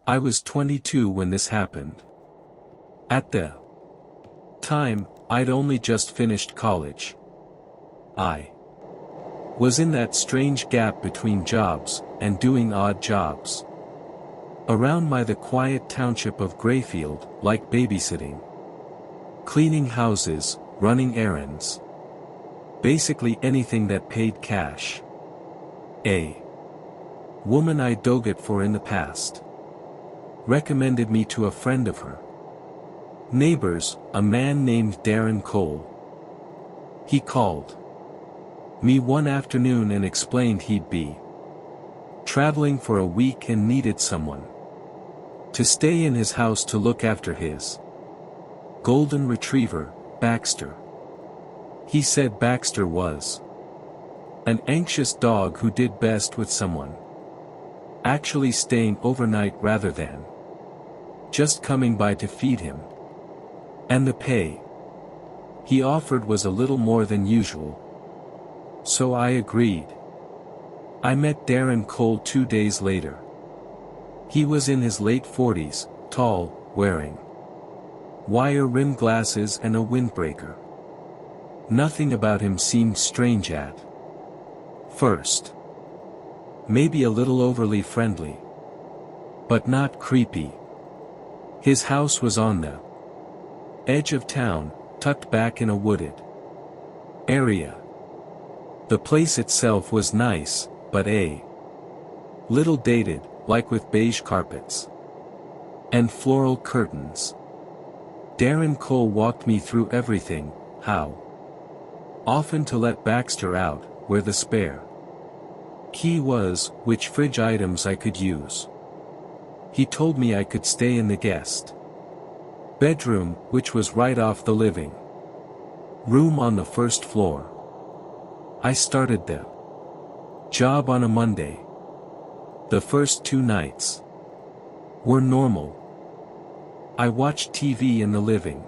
I was 22 when this happened. At the time, I'd only just finished college. I was in that strange gap between jobs, and doing odd jobs. Around the quiet township of Grayfield, like babysitting, cleaning houses, running errands. Basically anything that paid cash. A woman I dug it for in the past recommended me to a friend of her neighbors, a man named Darren Cole. He called me one afternoon and explained he'd be traveling for a week and needed someone to stay in his house to look after his golden retriever, Baxter. He said Baxter was an anxious dog who did best with someone actually staying overnight rather than just coming by to feed him. And the pay he offered was a little more than usual. So I agreed. I met Darren Cole 2 days later. He was in his late 40s, tall, wearing wire-rimmed glasses and a windbreaker. Nothing about him seemed strange at first. Maybe a little overly friendly, but not creepy. His house was on the edge of town, tucked back in a wooded area. The place itself was nice, but a little dated, like with beige carpets and floral curtains. Darren Cole walked me through everything, how often to let Baxter out, where the spare key was, which fridge items I could use. He told me I could stay in the guest bedroom, which was right off the living room on the first floor. I started the job on a Monday. The first 2 nights were normal. I watched TV in the living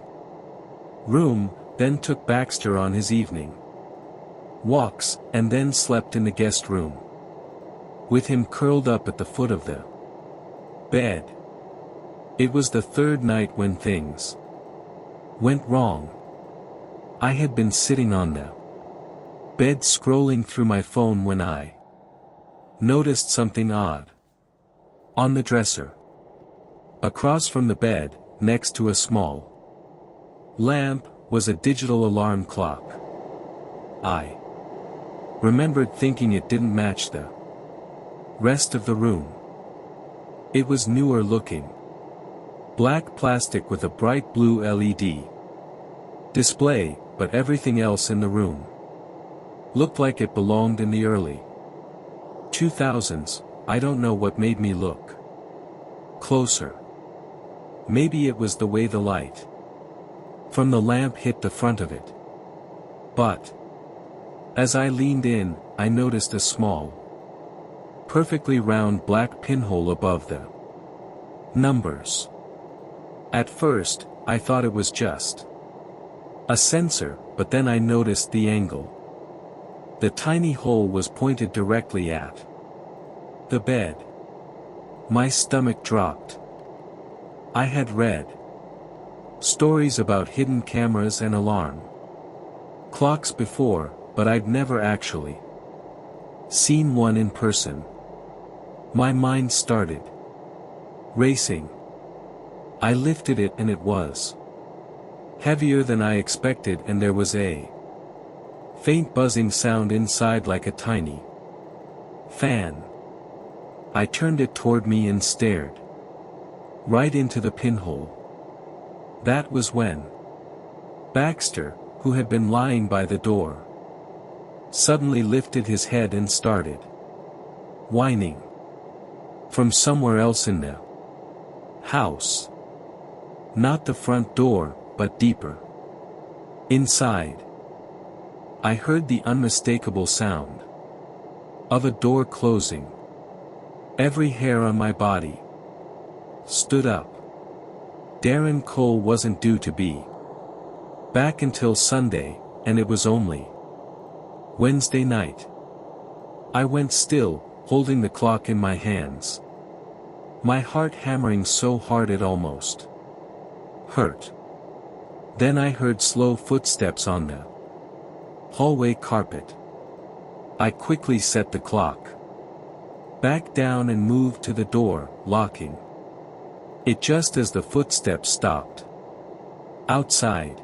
room, then took Baxter on his evening walks, and then slept in the guest room with him curled up at the foot of the bed. It was the 3rd night when things went wrong. I had been sitting on the bed scrolling through my phone when I noticed something odd. On the dresser, across from the bed, next to a small lamp, was a digital alarm clock. I remembered thinking it didn't match the rest of the room. It was newer looking. Black plastic with a bright blue LED display, but everything else in the room looked like it belonged in the early 2000s. I don't know what made me look closer. Maybe it was the way the light from the lamp hit the front of it. But as I leaned in, I noticed a small, perfectly round black pinhole above the numbers. At first, I thought it was just a sensor, but then I noticed the angle. The tiny hole was pointed directly at the bed. My stomach dropped. I had read stories about hidden cameras and alarm clocks before, but I'd never actually seen one in person. My mind started racing. I lifted it and it was heavier than I expected, and there was a faint buzzing sound inside like a tiny fan. I turned it toward me and stared right into the pinhole. That was when Baxter, who had been lying by the door, suddenly lifted his head and started whining from somewhere else in the house. Not the front door, but deeper inside. I heard the unmistakable sound of a door closing. Every hair on my body stood up. Darren Cole wasn't due to be back until Sunday, and it was only Wednesday night. I went still, holding the clock in my hands. my heart hammering so hard it almost hurt. Then I heard slow footsteps on the hallway carpet. I quickly set the clock back down and moved to the door, locking it just as the footsteps stopped outside.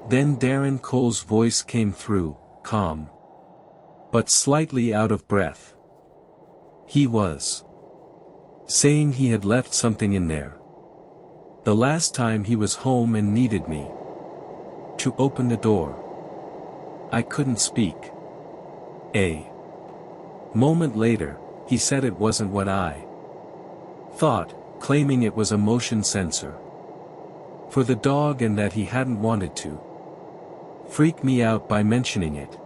Then Darren Cole's voice came through, calm but slightly out of breath. He was saying he had left something in there the last time he was home and needed me to open the door. I couldn't speak. A moment later, he said it wasn't what I thought, claiming it was a motion sensor for the dog and that he hadn't wanted to freak me out by mentioning it.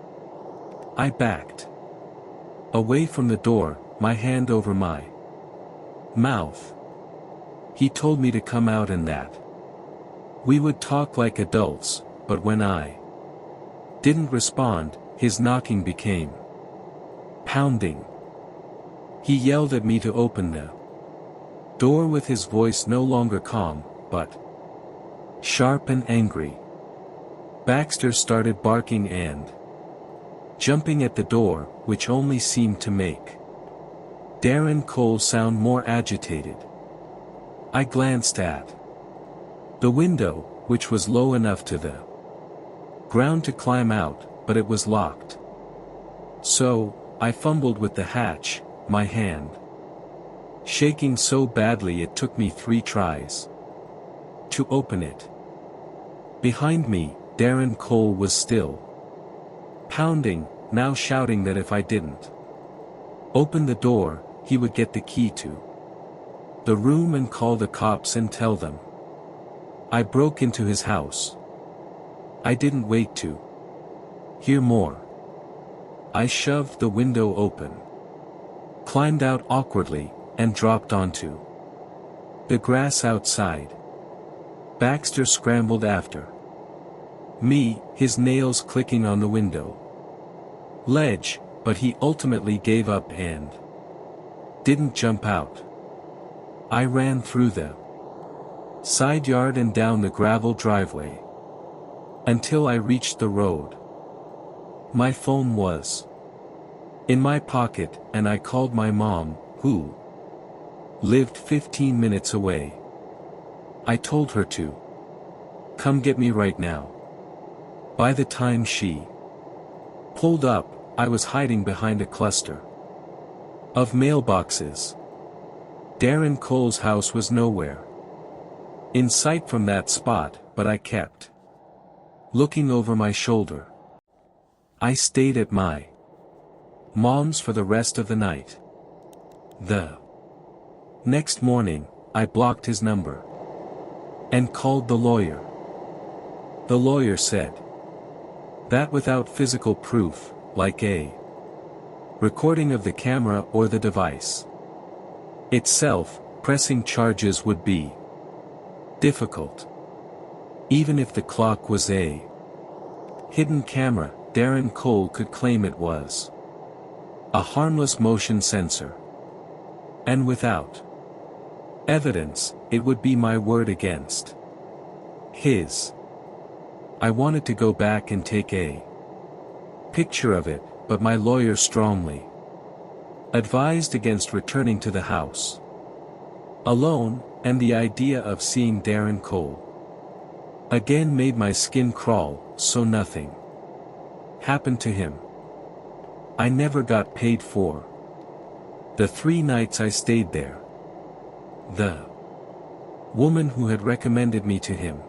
I backed away from the door, my hand over my mouth. He told me to come out and that we would talk like adults, but when I didn't respond, his knocking became pounding. He yelled at me to open the door with his voice no longer calm, but sharp and angry. Baxter started barking and jumping at the door, which only seemed to make Darren Cole sound more agitated. I glanced at the window, which was low enough to the ground to climb out, but it was locked. So, I fumbled with the hatch, my hand shaking so badly it took me 3 tries to open it. Behind me, Darren Cole was still pounding, now shouting that if I didn't open the door, he would get the key to the room and call the cops and tell them I broke into his house. I didn't wait to hear more. I shoved the window open, climbed out awkwardly, and dropped onto the grass outside. Baxter scrambled after me, his nails clicking on the window ledge, but he ultimately gave up and didn't jump out. I ran through the side yard and down the gravel driveway until I reached the road. My phone was in my pocket, and I called my mom, who lived 15 minutes away. I told her to come get me right now. By the time she pulled up, I was hiding behind a cluster of mailboxes. Darren Cole's house was nowhere in sight from that spot, but I kept looking over my shoulder. I stayed at my mom's for the rest of the night. The next morning, I blocked his number and called the lawyer. The lawyer said that without physical proof, like a recording of the camera or the device itself, pressing charges would be difficult. Even if the clock was a hidden camera, Darren Cole could claim it was a harmless motion sensor. And without evidence, it would be my word against his. I wanted to go back and take a picture of it, but my lawyer strongly advised against returning to the house alone, and the idea of seeing Darren Cole again made my skin crawl, so nothing happened to him. I never got paid for the 3 nights I stayed there. The woman who had recommended me to him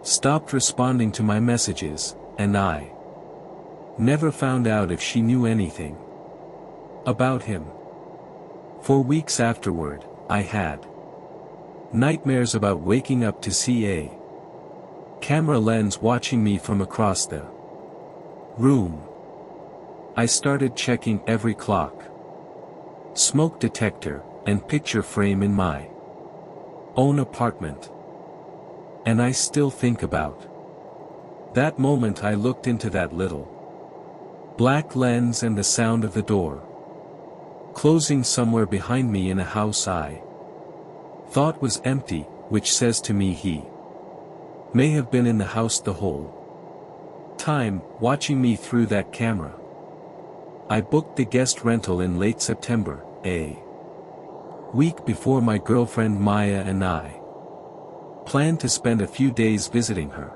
stopped responding to my messages, and I never found out if she knew anything about him. For weeks afterward, I had nightmares about waking up to see a camera lens watching me from across the room. I started checking every clock, smoke detector, and picture frame in my own apartment. And I still think about that moment I looked into that little black lens and the sound of the door closing somewhere behind me in a house I thought was empty, which says to me he may have been in the house the whole time, watching me through that camera. I booked the guest rental in late September, a week before my girlfriend Maya and I planned to spend a few days visiting her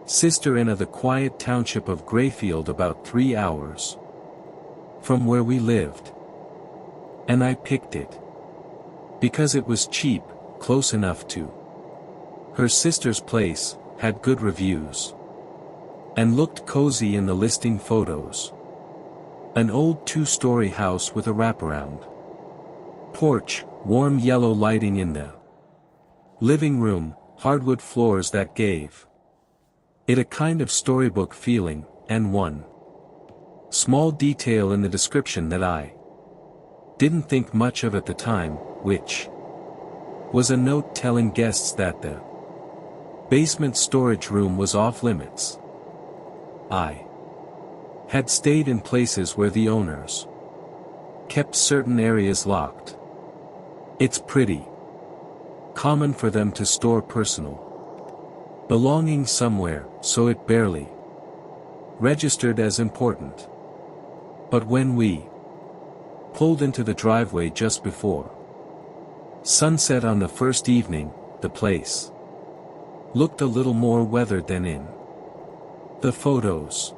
sister in the quiet township of Grayfield, about 3 hours from where we lived. And I picked it because it was cheap, close enough to her sister's place, had good reviews, and looked cozy in the listing photos. An old 2-story house with a wraparound porch, warm yellow lighting in the living room, hardwood floors that gave it a kind of storybook feeling, and one small detail in the description that I didn't think much of at the time, which was a note telling guests that the basement storage room was off limits. I had stayed in places where the owners kept certain areas locked. It's pretty common for them to store personal belongings somewhere, so it barely registered as important. But when we pulled into the driveway just before sunset on the first evening, the place looked a little more weathered than in the photos.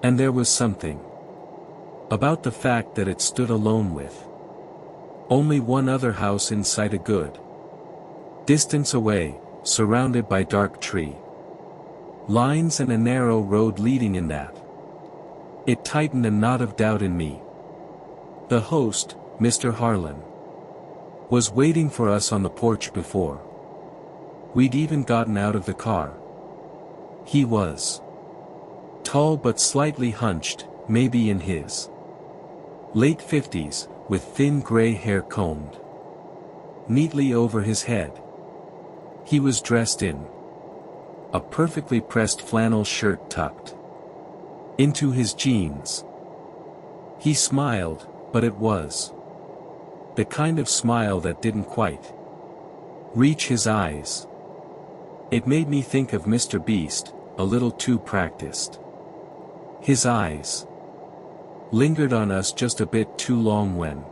And there was something about the fact that it stood alone with only one other house in sight a good distance away, surrounded by dark tree lines and a narrow road leading in that. It tightened a knot of doubt in me. The host, Mr. Harlan, was waiting for us on the porch before we'd even gotten out of the car. He was tall but slightly hunched, maybe in his late 50s, with thin gray hair combed neatly over his head. He was dressed in a perfectly pressed flannel shirt tucked into his jeans. He smiled, but it was the kind of smile that didn't quite reach his eyes. It made me think of Mr. Beast, a little too practiced. His eyes lingered on us just a bit too long when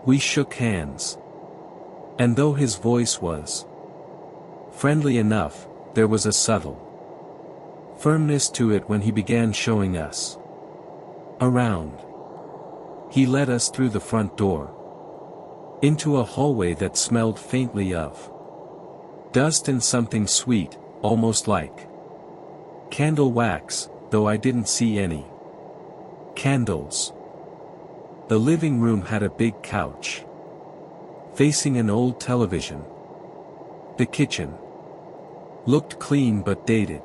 we shook hands. And though his voice was friendly enough, there was a subtle firmness to it when he began showing us around. He led us through the front door into a hallway that smelled faintly of dust and something sweet, almost like candle wax, though I didn't see any candles. The living room had a big couch facing an old television. The kitchen looked clean but dated.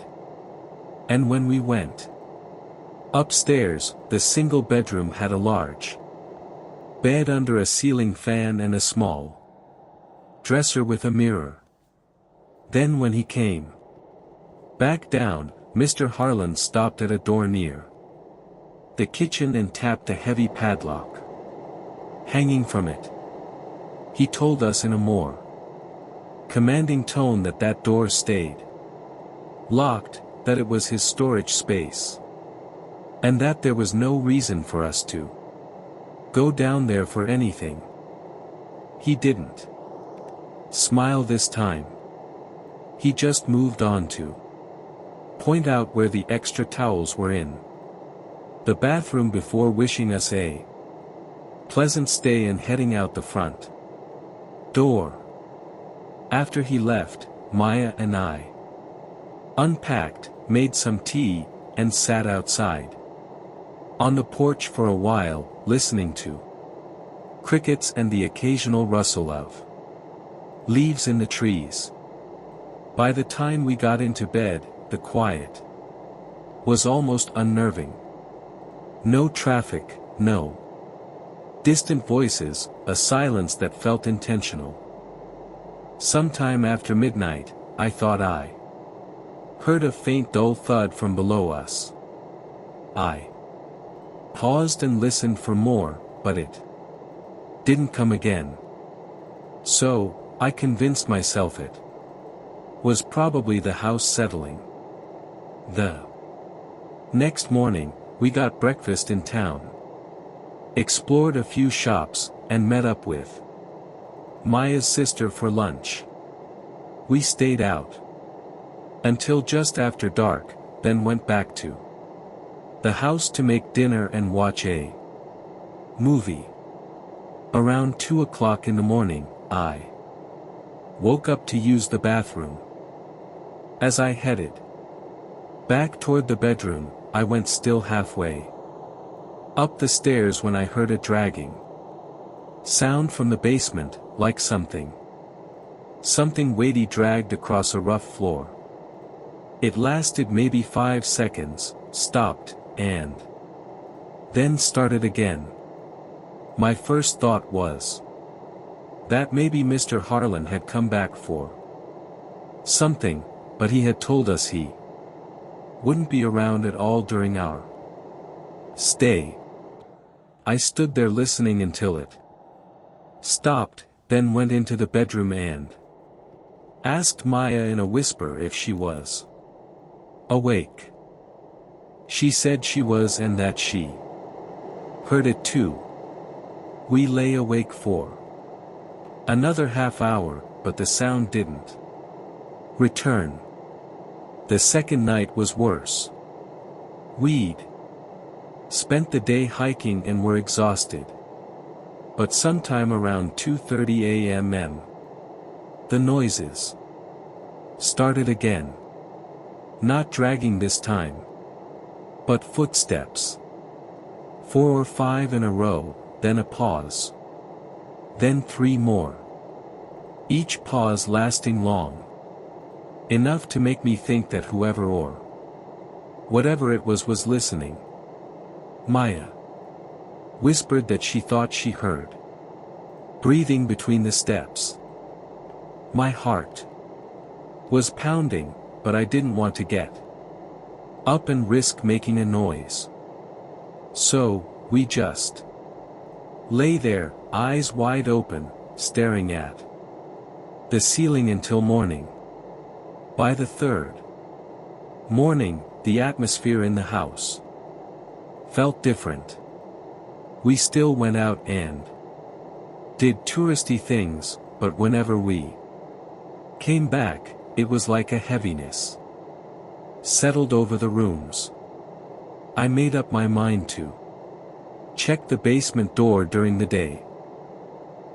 And when we went upstairs, the single bedroom had a large bed under a ceiling fan and a small dresser with a mirror. Then when he came back down, Mr. Harlan stopped at a door near the kitchen and tapped a heavy padlock hanging from it. He told us in a more commanding tone that that door stayed locked, that it was his storage space, and that there was no reason for us to go down there for anything. He didn't smile this time. He just moved on to point out where the extra towels were in the bathroom before wishing us a pleasant stay and heading out the front door. After he left, Maya and I unpacked, made some tea, and sat outside on the porch for a while, listening to crickets and the occasional rustle of leaves in the trees. By the time we got into bed, the quiet was almost unnerving. No traffic, no distant voices, a silence that felt intentional. Sometime after midnight, I thought I heard a faint dull thud from below us. I paused and listened for more, but it didn't come again. So, I convinced myself it was probably the house settling. The next morning, we got breakfast in town, explored a few shops, and met up with Maya's sister for lunch. We stayed out until just after dark, then went back to the house to make dinner and watch a movie. Around 2 o'clock in the morning, I woke up to use the bathroom. As I headed back toward the bedroom, I went still halfway up the stairs when I heard a dragging sound from the basement, like something weighty dragged across a rough floor. It lasted maybe 5 seconds, stopped, and then started again. My first thought was that maybe Mr. Harlan had come back for something, but he had told us he wouldn't be around at all during our stay. I stood there listening until it stopped, then went into the bedroom and asked Maya in a whisper if she was awake. She said she was and that she heard it too. We lay awake for another half hour, but the sound didn't return. The second night was worse. We'd spent the day hiking and were exhausted. But sometime around 2:30 a.m. the noises started again. Not dragging this time, but footsteps. 4 or 5 in a row, then a pause. Then 3 more. Each pause lasting long enough to make me think that whoever or whatever it was listening. Maya whispered that she thought she heard breathing between the steps. My heart was pounding, but I didn't want to get up and risk making a noise. So, we just lay there, eyes wide open, staring at the ceiling until morning. By the third morning, the atmosphere in the house felt different. We still went out and did touristy things, but whenever we came back, it was like a heaviness settled over the rooms. I made up my mind to check the basement door during the day.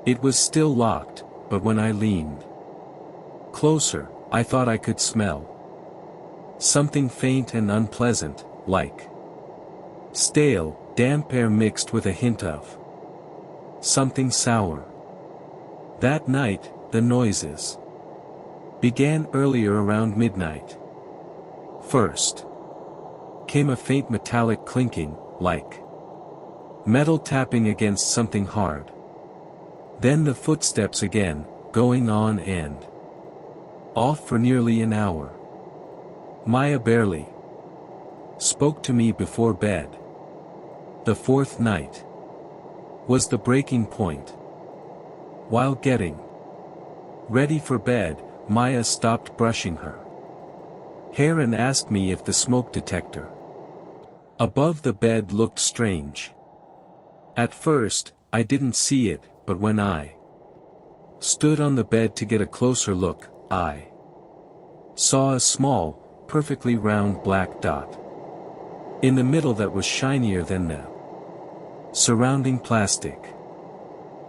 It was still locked, but when I leaned closer, I thought I could smell something faint and unpleasant, like stale, damp air mixed with a hint of something sour. That night, the noises began earlier around midnight. First came a faint metallic clinking, like metal tapping against something hard. Then the footsteps again, going on and off for nearly an hour. Maya barely spoke to me before bed. The fourth night was the breaking point. While getting ready for bed, Maya stopped brushing her hair and asked me if the smoke detector above the bed looked strange. At first, I didn't see it, but when I stood on the bed to get a closer look, I saw a small, perfectly round black dot in the middle that was shinier than the surrounding plastic.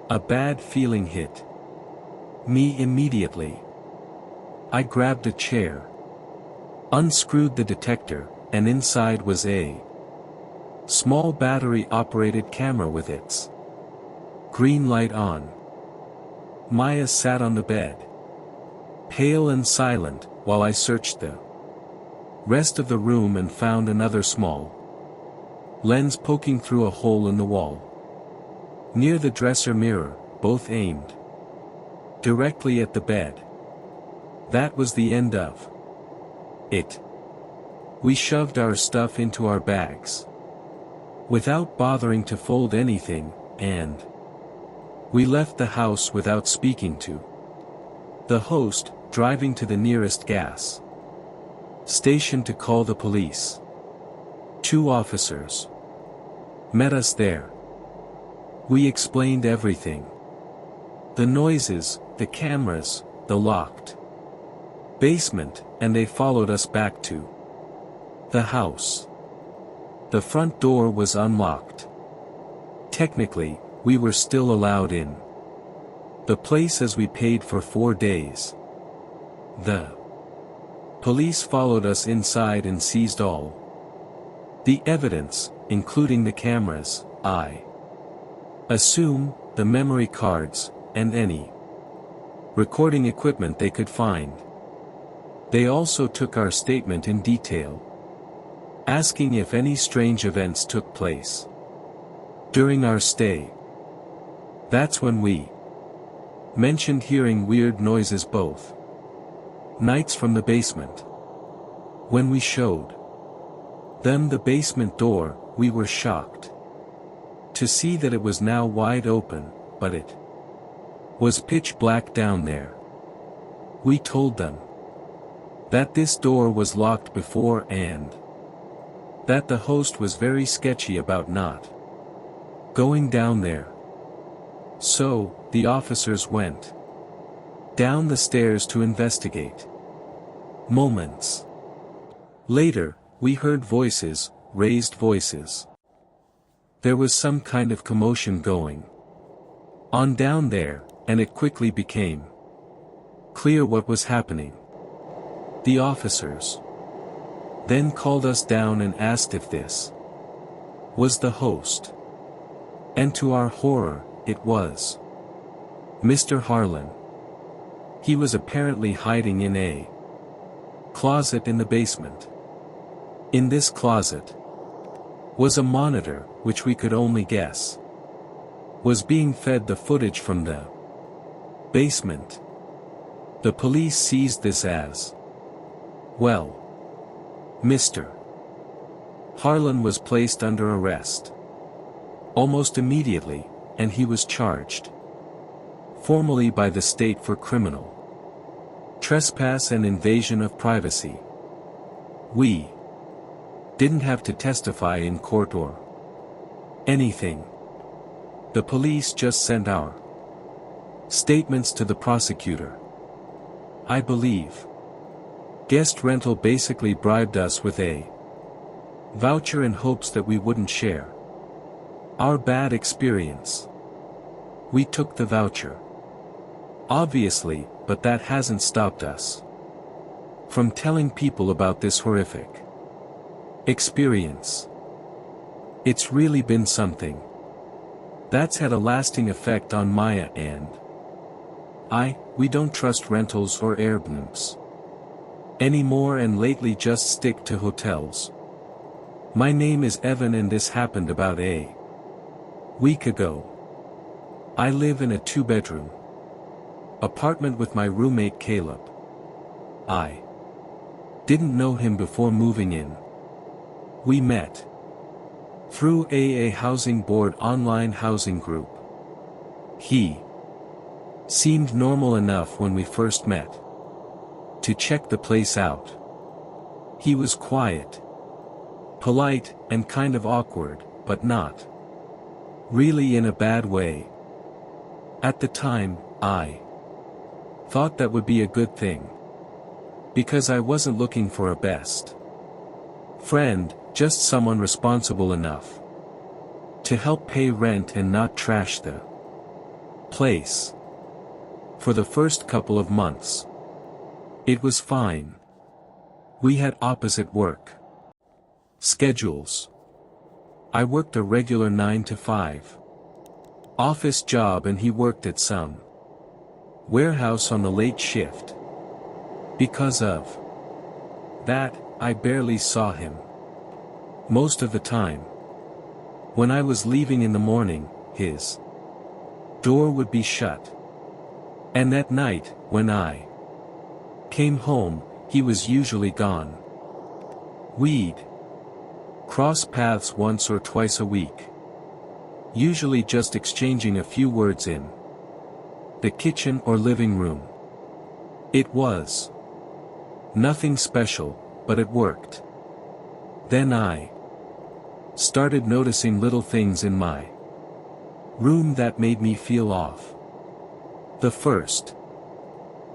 A bad feeling hit me immediately. I grabbed a chair, unscrewed the detector, and inside was a small battery-operated camera with its green light on. Maya sat on the bed, pale and silent, while I searched the rest of the room and found another small lens poking through a hole in the wall near the dresser mirror, both aimed directly at the bed. That was the end of it. We shoved our stuff into our bags. Without bothering to fold anything, and we left the house without speaking to the host, driving to the nearest gas station to call the police. 2 officers met us there. We explained everything. The noises, the cameras, the locked basement, and they followed us back to the house. The front door was unlocked. Technically, we were still allowed in the place as we paid for 4 days. The police followed us inside and seized all the evidence, including the cameras, I assume, the memory cards, and any recording equipment they could find. They also took our statement in detail, asking if any strange events took place during our stay. That's when we mentioned hearing weird noises both nights from the basement. When we showed them the basement door, we were shocked to see that it was now wide open, but it was pitch black down there. We told them that this door was locked before and that the host was very sketchy about not going down there. So, the officers went down the stairs to investigate. Moments later, we heard voices, raised voices. There was some kind of commotion going on down there, and it quickly became clear what was happening. The officers then called us down and asked if this was the host. And to our horror, it was Mr. Harlan. He was apparently hiding in a closet in the basement. In this closet was a monitor, which we could only guess was being fed the footage from the basement. The police seized this as well. Mr. Harlan was placed under arrest almost immediately, and he was charged formally by the state for criminal trespass and invasion of privacy. We didn't have to testify in court or anything. The police just sent our statements to the prosecutor. I believe guest rental basically bribed us with a voucher in hopes that we wouldn't share our bad experience. We took the voucher, obviously, but that hasn't stopped us from telling people about this horrific experience. It's really been something that's had a lasting effect on Maya and we don't trust rentals or Airbnbs anymore, and lately just stick to hotels. My name is Evan and this happened about a week ago. I live in a 2-bedroom apartment with my roommate Caleb. I didn't know him before moving in. We met through a housing board online housing group. He seemed normal enough when we first met to check the place out. He was quiet, polite, and kind of awkward, but not really in a bad way. At the time, I thought that would be a good thing, because I wasn't looking for a best friend, just someone responsible enough to help pay rent and not trash the place. For the first couple of months, it was fine. We had opposite work schedules. I worked a regular 9-to-5 office job and he worked at some warehouse on the late shift. Because of that, I barely saw him most of the time. When I was leaving in the morning, his door would be shut. And at night, when I came home, he was usually gone. We'd cross paths once or twice a week. usually just exchanging a few words in the kitchen or living room. It was nothing special, but it worked. Then I started noticing little things in my room that made me feel off. The first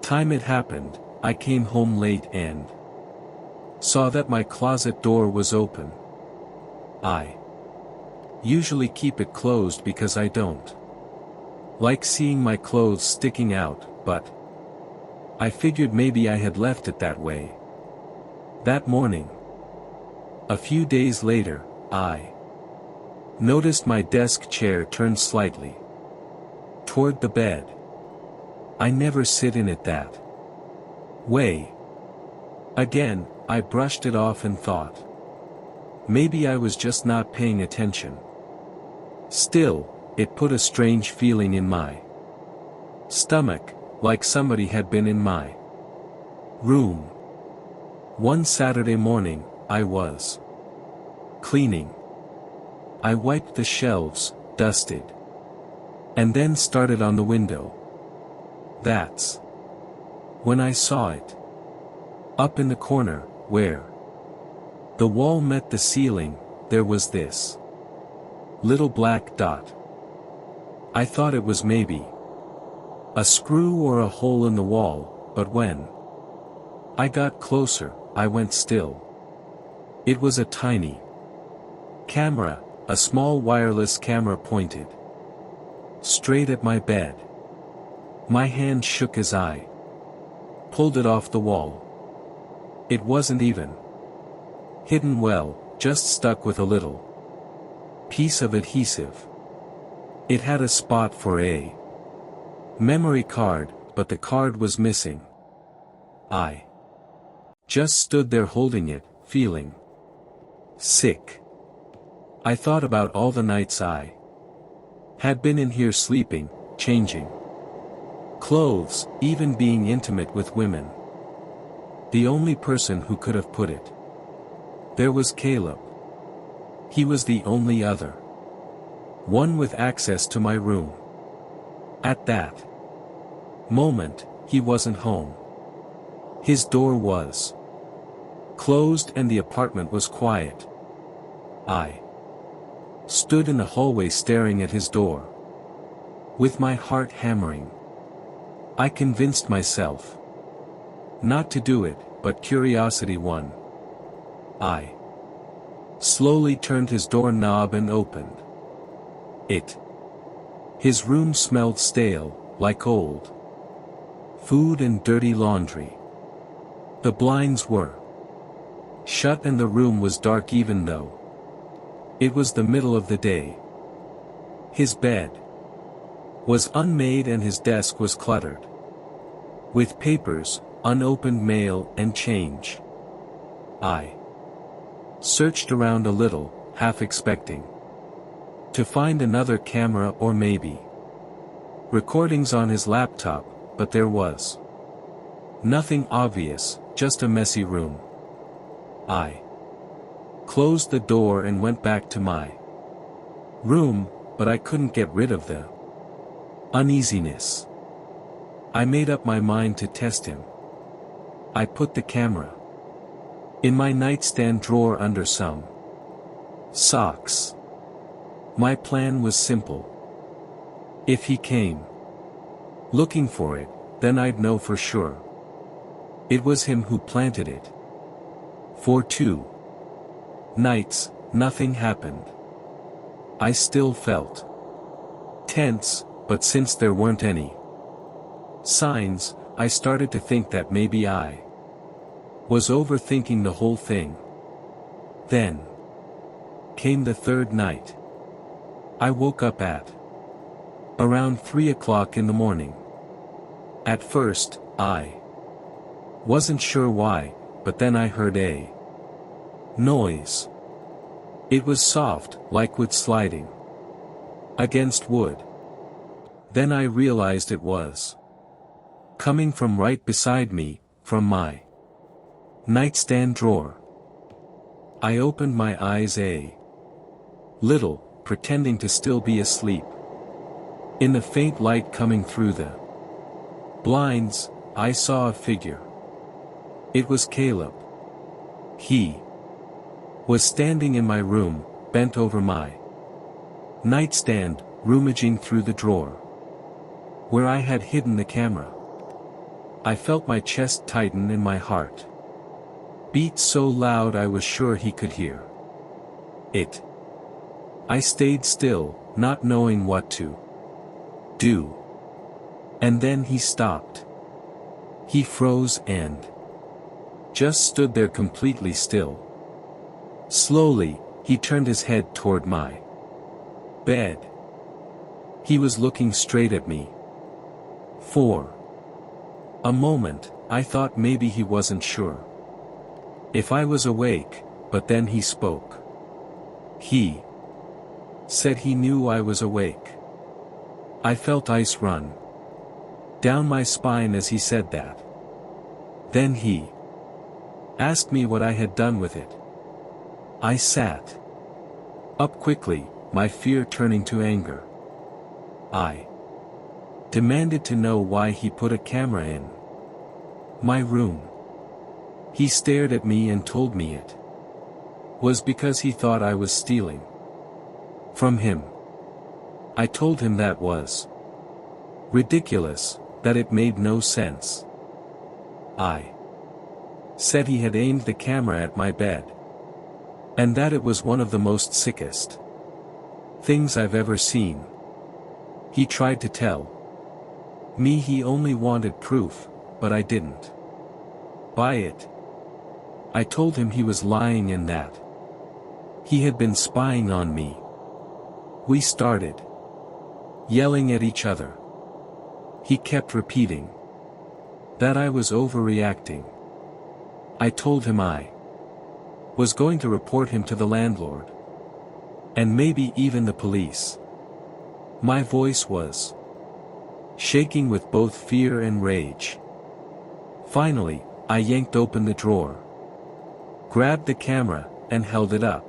time it happened, I came home late and saw that my closet door was open. I usually keep it closed because I don't like seeing my clothes sticking out, but I figured maybe I had left it that way. That morning, a few days later, I noticed my desk chair turned slightly toward the bed. I never sit in it that way. Again, I brushed it off and thought, maybe I was just not paying attention. Still, it put a strange feeling in my stomach, like somebody had been in my room. One Saturday morning, I was cleaning. I wiped the shelves, dusted, and then started on the window. That's when I saw it. Up in the corner, where the wall met the ceiling, there was this little black dot. I thought it was maybe a screw or a hole in the wall, but when I got closer, I went still. It was a tiny camera, a small wireless camera pointed straight at my bed. My hand shook as I pulled it off the wall. It wasn't even hidden well, just stuck with a little piece of adhesive. It had a spot for a memory card, but the card was missing. I just stood there holding it, feeling sick. I thought about all the nights I had been in here sleeping, changing clothes, even being intimate with women. The only person who could have put it there was Caleb. He was the only other one with access to my room. At that moment, he wasn't home. His door was closed and the apartment was quiet. I stood in the hallway staring at his door, with my heart hammering. I convinced myself not to do it, but curiosity won. I slowly turned his doorknob and opened it. His room smelled stale, like old food and dirty laundry. The blinds were shut and the room was dark even though it was the middle of the day. His bed was unmade and his desk was cluttered with papers, unopened mail and change. I searched around a little, half expecting to find another camera or maybe recordings on his laptop, but there was nothing obvious, just a messy room. I closed the door and went back to my room, but I couldn't get rid of the uneasiness. I made up my mind to test him. I put the camera in my nightstand drawer under some socks. My plan was simple. If he came looking for it, then I'd know for sure it was him who planted it. For 2 nights, nothing happened. I still felt tense, but since there weren't any signs, I started to think that maybe I was overthinking the whole thing. Then came the 3rd night. I woke up at around 3 o'clock in the morning. At first, I wasn't sure why, but then I heard a noise. It was soft, like wood sliding against wood. Then I realized it was coming from right beside me, from my nightstand drawer. I opened my eyes a little, pretending to still be asleep. In the faint light coming through the blinds, I saw a figure. It was Caleb. He was standing in my room, bent over my nightstand, rummaging through the drawer where I had hidden the camera. I felt my chest tighten and my heart beat so loud I was sure he could hear it. I stayed still, not knowing what to do. And then he stopped. He froze and just stood there completely still. Slowly, he turned his head toward my bed. He was looking straight at me. For a moment, I thought maybe he wasn't sure if I was awake, but then he spoke. He said he knew I was awake. I felt ice run down my spine as he said that. Then he asked me what I had done with it. I sat up quickly, my fear turning to anger. I demanded to know why he put a camera in my room. He stared at me and told me it was because he thought I was stealing from him. I told him that was ridiculous, that it made no sense. I said he had aimed the camera at my bed, and that it was one of the most sickest things I've ever seen. He tried to tell me he only wanted proof, but I didn't buy it. I told him he was lying and that he had been spying on me. We started yelling at each other. He kept repeating that I was overreacting. I told him I was going to report him to the landlord, and maybe even the police. My voice was shaking with both fear and rage. Finally, I yanked open the drawer, grabbed the camera, and held it up.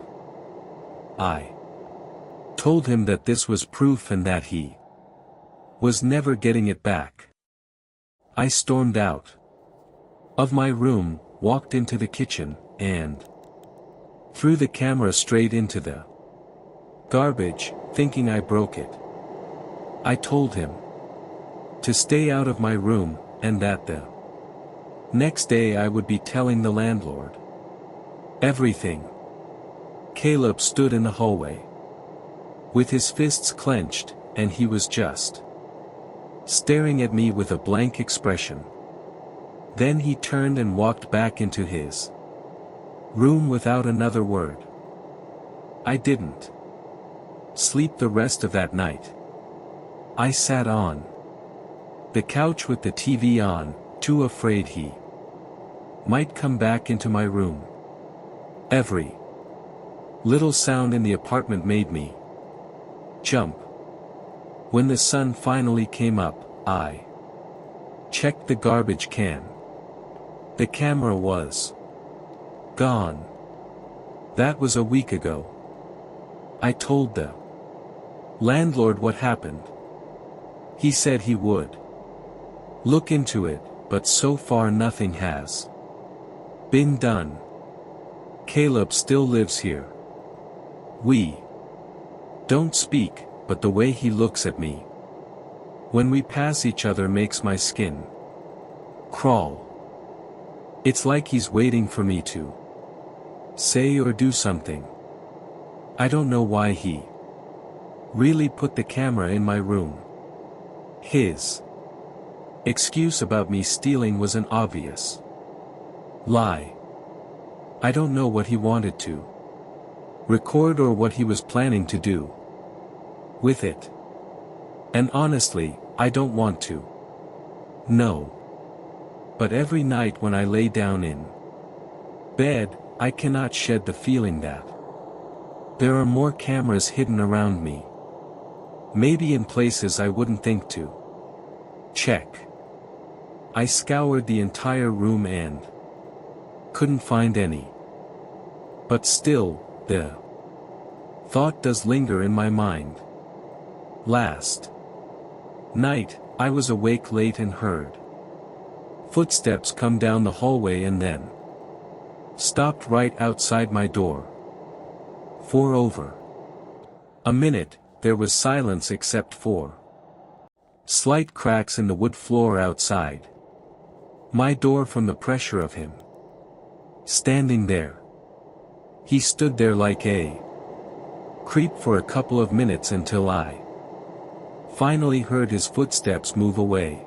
I told him that this was proof and that he was never getting it back. I stormed out of my room, walked into the kitchen, and threw the camera straight into the garbage, thinking I broke it. I told him to stay out of my room, and that the next day I would be telling the landlord everything. Caleb stood in the hallway with his fists clenched, and he was just staring at me with a blank expression. Then he turned and walked back into his room without another word. I didn't sleep the rest of that night. I sat on the couch with the TV on, too afraid he might come back into my room. Every little sound in the apartment made me jump. When the sun finally came up, I checked the garbage can. The camera was gone. That was a week ago. I told the landlord what happened. He said he would look into it, but so far nothing has been done. Caleb still lives here. We don't speak, but the way he looks at me when we pass each other makes my skin crawl. It's like he's waiting for me to say or do something. I don't know why he really put the camera in my room. His excuse about me stealing was an obvious lie. I don't know what he wanted to record or what he was planning to do with it. And honestly, I don't want to know. But every night when I lay down in bed, I cannot shed the feeling that there are more cameras hidden around me. Maybe in places I wouldn't think to check. I scoured the entire room and couldn't find any. But still, the thought does linger in my mind. Last night, I was awake late and heard footsteps come down the hallway and then stopped right outside my door. For over a minute, there was silence except for slight cracks in the wood floor outside my door from the pressure of him standing there. He stood there like a creep for a couple of minutes until I finally heard his footsteps move away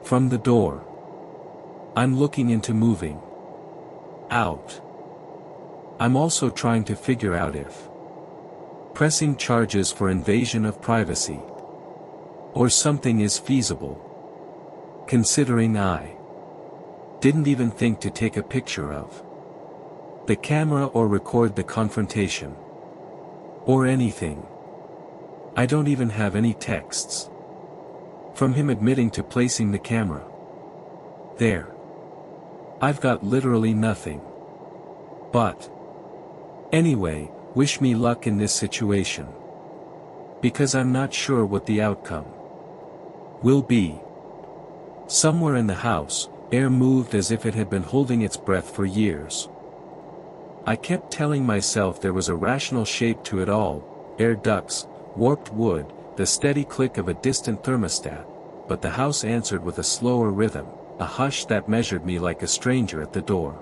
from the door. I'm looking into moving out. I'm also trying to figure out if pressing charges for invasion of privacy or something is feasible, considering I didn't even think to take a picture of the camera or record the confrontation or anything. I don't even have any texts from him admitting to placing the camera there. I've got literally nothing. But anyway, wish me luck in this situation, because I'm not sure what the outcome will be. Somewhere in the house, air moved as if it had been holding its breath for years. I kept telling myself there was a rational shape to it all: air ducts, warped wood, the steady click of a distant thermostat, but the house answered with a slower rhythm, a hush that measured me like a stranger at the door.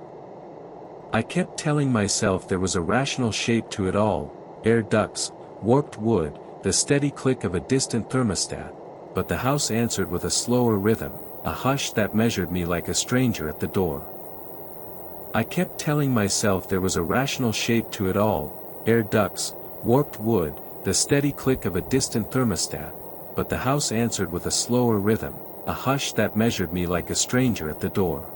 I kept telling myself there was a rational shape to it all: air ducts, warped wood, the steady click of a distant thermostat, but the house answered with a slower rhythm, a hush that measured me like a stranger at the door. I kept telling myself there was a rational shape to it all: air ducts, warped wood, the steady click of a distant thermostat, but the house answered with a slower rhythm, a hush that measured me like a stranger at the door.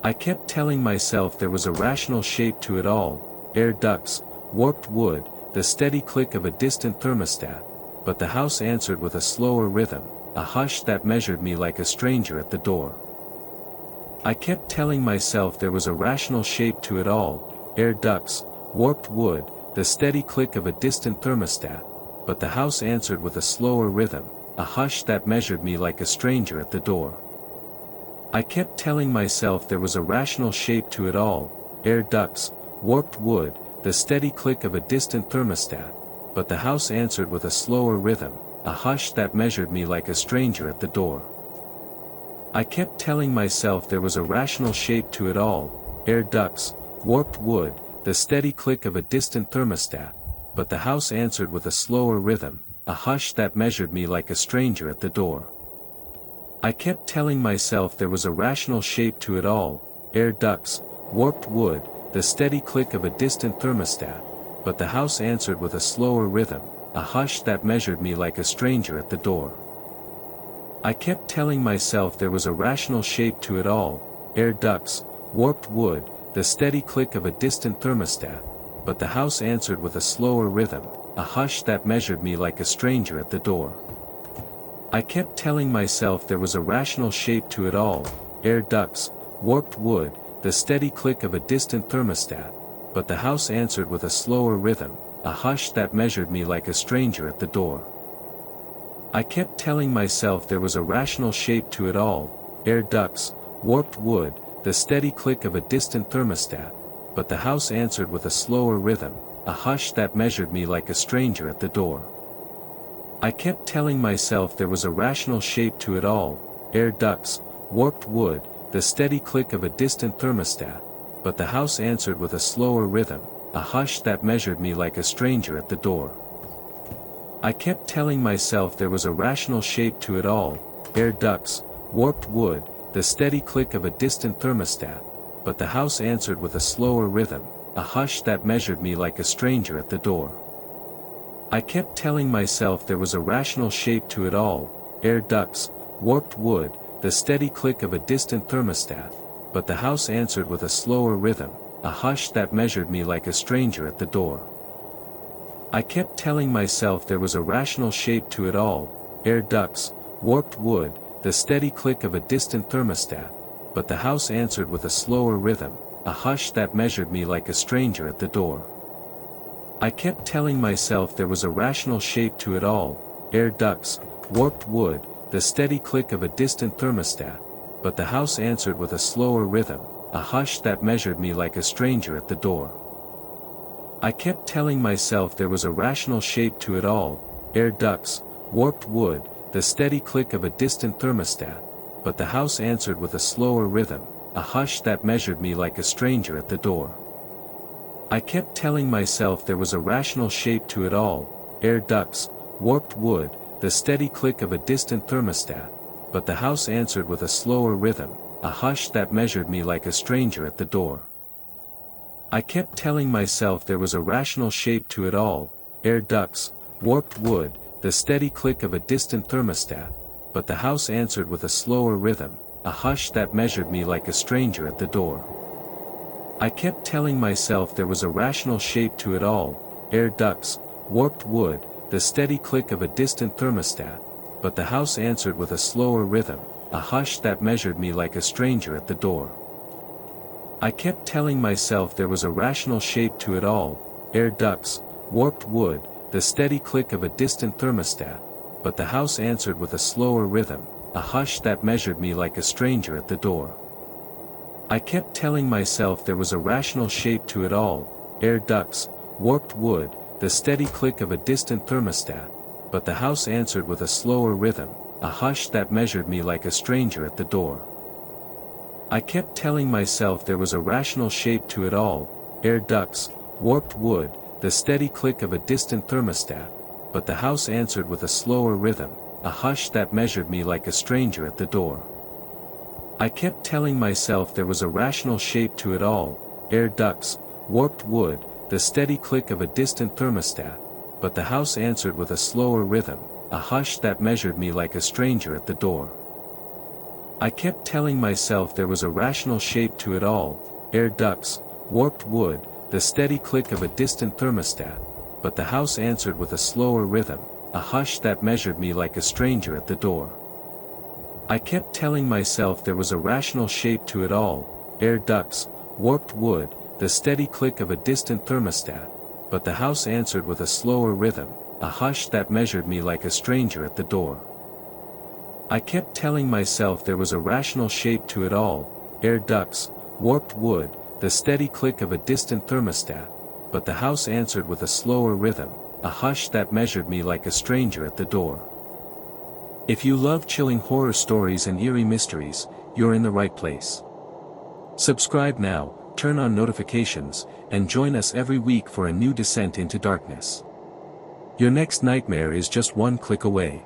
I kept telling myself there was a rational shape to it all: air ducts, warped wood, the steady click of a distant thermostat, but the house answered with a slower rhythm, a hush that measured me like a stranger at the door. I kept telling myself there was a rational shape to it all: air ducts, warped wood, the steady click of a distant thermostat, but the house answered with a slower rhythm, a hush that measured me like a stranger at the door. I kept telling myself there was a rational shape to it all: air ducts, warped wood, the steady click of a distant thermostat, but the house answered with a slower rhythm, a hush that measured me like a stranger at the door. I kept telling myself there was a rational shape to it all: air ducts, warped wood, the steady click of a distant thermostat, but the house answered with a slower rhythm, a hush that measured me like a stranger at the door. I kept telling myself there was a rational shape to it all: air ducts, warped wood, the steady click of a distant thermostat, but the house answered with a slower rhythm, a hush that measured me like a stranger at the door. I kept telling myself there was a rational shape to it all: air ducts, warped wood, the steady click of a distant thermostat, but the house answered with a slower rhythm, a hush that measured me like a stranger at the door. I kept telling myself there was a rational shape to it all: air ducts, warped wood, the steady click of a distant thermostat, but the house answered with a slower rhythm, a hush that measured me like a stranger at the door. I kept telling myself there was a rational shape to it all: air ducts, warped wood, the steady click of a distant thermostat, but the house answered with a slower rhythm, a hush that measured me like a stranger at the door. I kept telling myself there was a rational shape to it all: air ducts, warped wood, the steady click of a distant thermostat, but the house answered with a slower rhythm, a hush that measured me like a stranger at the door. I kept telling myself there was a rational shape to it all: air ducts, warped wood, the steady click of a distant thermostat, but the house answered with a slower rhythm, a hush that measured me like a stranger at the door. I kept telling myself there was a rational shape to it all: air ducts, warped wood, the steady click of a distant thermostat, but the house answered with a slower rhythm, a hush that measured me like a stranger at the door. I kept telling myself there was a rational shape to it all: air ducts, warped wood, the steady click of a distant thermostat, but the house answered with a slower rhythm, a hush that measured me like a stranger at the door. I kept telling myself there was a rational shape to it all, air ducts, warped wood, the steady click of a distant thermostat, but the house answered with a slower rhythm, a hush that measured me like a stranger at the door. I kept telling myself there was a rational shape to it all, air ducts, warped wood, the steady click of a distant thermostat, but the house answered with a slower rhythm, a hush that measured me like a stranger at the door. I kept telling myself there was a rational shape to it all, air ducts, warped wood, the steady click of a distant thermostat, but the house answered with a slower rhythm, a hush that measured me like a stranger at the door. I kept telling myself there was a rational shape to it all, air ducts, warped wood, the steady click of a distant thermostat, but the house answered with a slower rhythm, a hush that measured me like a stranger at the door. I kept telling myself there was a rational shape to it all, air ducts, warped wood, the steady click of a distant thermostat, but the house answered with a slower rhythm, a hush that measured me like a stranger at the door. I kept telling myself there was a rational shape to it all, air ducts, warped wood, the steady click of a distant thermostat, but the house answered with a slower rhythm, a hush that measured me like a stranger at the door. I kept telling myself there was a rational shape to it all, air ducts, warped wood, the steady click of a distant thermostat, but the house answered with a slower rhythm, a hush that measured me like a stranger at the door. I kept telling myself there was a rational shape to it all, air ducts, warped wood, the steady click of a distant thermostat, but the house answered with a slower rhythm, a hush that measured me like a stranger at the door. I kept telling myself there was a rational shape to it all, air ducts, warped wood, the steady click of a distant thermostat, but the house answered with a slower rhythm, a hush that measured me like a stranger at the door. I kept telling myself there was a rational shape to it all, air ducts, warped wood, the steady click of a distant thermostat, but the house answered with a slower rhythm, a hush that measured me like a stranger at the door. I kept telling myself there was a rational shape to it all, air ducts, warped wood, the steady click of a distant thermostat, but the house answered with a slower rhythm, a hush that measured me like a stranger at the door. I kept telling myself there was a rational shape to it all, air ducts, warped wood, the steady click of a distant thermostat, but the house answered with a slower rhythm, a hush that measured me like a stranger at the door. If you love chilling horror stories and eerie mysteries, you're in the right place. Subscribe now, turn on notifications, and join us every week for a new descent into darkness. Your next nightmare is just one click away.